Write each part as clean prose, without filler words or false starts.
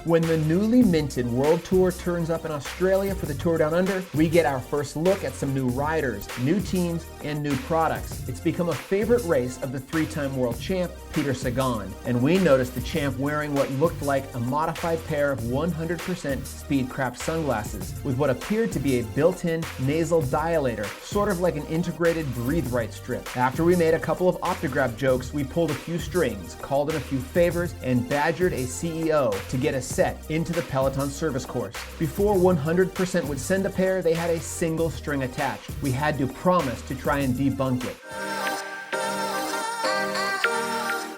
When the newly minted World Tour turns up in Australia for the Tour Down Under, we get our first look at some new riders, new teams, and new products. It's become a favorite race of the three-time world champ, Peter Sagan, and we noticed the champ wearing what looked like a modified pair of 100% Speedcraft sunglasses with what appeared to be a built-in nasal dilator, sort of like an integrated breathe right strip. After we made a couple of optograph jokes, we pulled a few strings, called in a few favors, and badgered a CEO to get a set into the Peloton service course. Before 100% would send a pair, they had a single string attached. We had to promise to try and debunk it.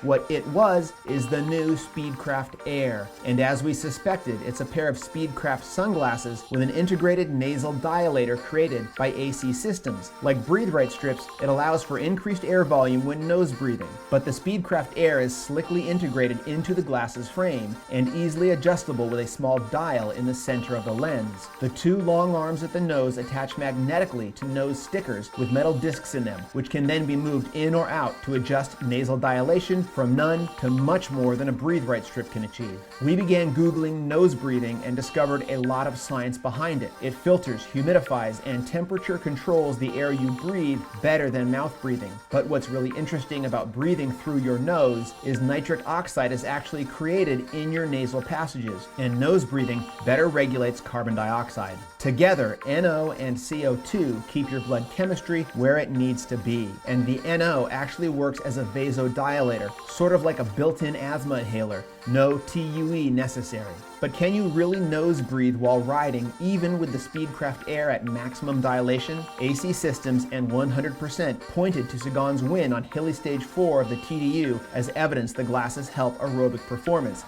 What it was is the new Speedcraft AIR, and as we suspected, it's a pair of Speedcraft sunglasses with an integrated nasal dilator created by AC Systems. Like breathe right strips, it allows for increased air volume when nose breathing, but the Speedcraft AIR is slickly integrated into the glasses frame and easily adjustable with a small dial in the center of the lens. The two long arms at the nose attach magnetically to nose stickers with metal discs in them, which can then be moved in or out to adjust nasal dilation from none to much more than a breathe right strip can achieve. We began Googling nose breathing and discovered a lot of science behind it. It filters, humidifies, and temperature controls the air you breathe better than mouth breathing. But what's really interesting about breathing through your nose is nitric oxide is actually created in your nasal passages, and nose breathing better regulates carbon dioxide. Together, NO and CO2 keep your blood chemistry where it needs to be, and the NO actually works as a vasodilator, sort of like a built-in asthma inhaler. No TUE necessary. But can you really nose breathe while riding, even with the Speedcraft AIR at maximum dilation? AC Systems and 100% pointed to Sagan's win on hilly stage 4 of the TDU as evidence the glasses help aerobic performance.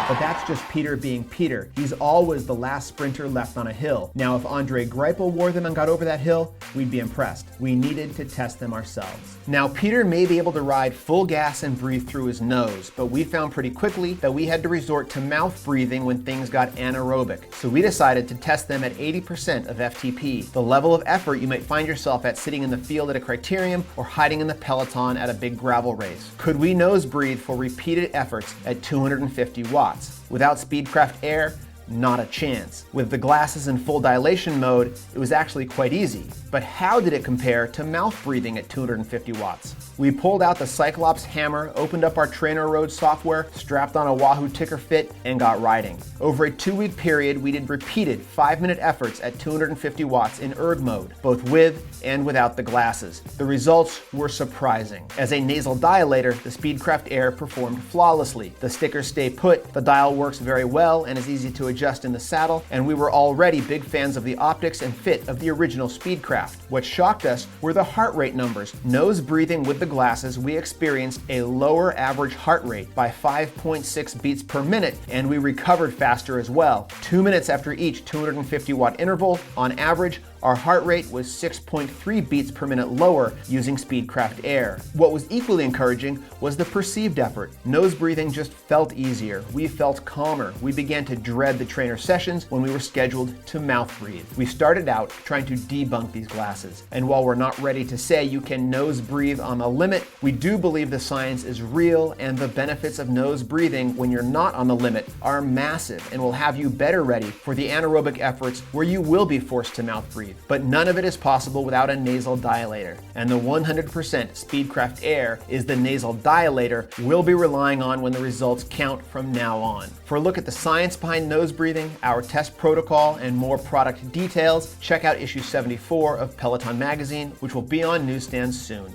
But that's just Peter being Peter. He's always the last sprinter left on a hill. Now, if Andre Greipel wore them and got over that hill, we'd be impressed. We needed to test them ourselves. Now, Peter may be able to ride full gas and breathe through his nose, but we found pretty quickly that we had to resort to mouth breathing when things got anaerobic. So we decided to test them at 80% of FTP, the level of effort you might find yourself at sitting in the field at a criterium or hiding in the peloton at a big gravel race. Could we nose breathe for repeated efforts at 250 watts? Without Speedcraft AIR, not a chance. With the glasses in full dilation mode, it was actually quite easy. But how did it compare to mouth breathing at 250 watts? We pulled out the Cyclops hammer, opened up our Trainer Road software, strapped on a Wahoo ticker fit, and got riding. Over a 2-week period, we did repeated 5-minute efforts at 250 watts in erg mode, both with and without the glasses. The results were surprising. As a nasal dilator, the Speedcraft AIR performed flawlessly. The stickers stay put, the dial works very well and is easy to adjust in the saddle, and we were already big fans of the optics and fit of the original Speedcraft. What shocked us were the heart rate numbers. Nose breathing with the glasses, we experienced a lower average heart rate by 5.6 beats per minute, and we recovered faster as well. 2 minutes after each 250 watt interval, on average, our heart rate was 6.3 beats per minute lower using Speedcraft AIR. What was equally encouraging was the perceived effort. Nose breathing just felt easier. We felt calmer. We began to dread the trainer sessions when we were scheduled to mouth breathe. We started out trying to debunk these glasses. And while we're not ready to say you can nose breathe on the limit, we do believe the science is real and the benefits of nose breathing when you're not on the limit are massive and will have you better ready for the anaerobic efforts where you will be forced to mouth breathe. But none of it is possible without a nasal dilator. And the 100% Speedcraft AIR is the nasal dilator we'll be relying on when the results count from now on. For a look at the science behind nose breathing, our test protocol, and more product details, check out issue 74 of Peloton magazine, which will be on newsstands soon.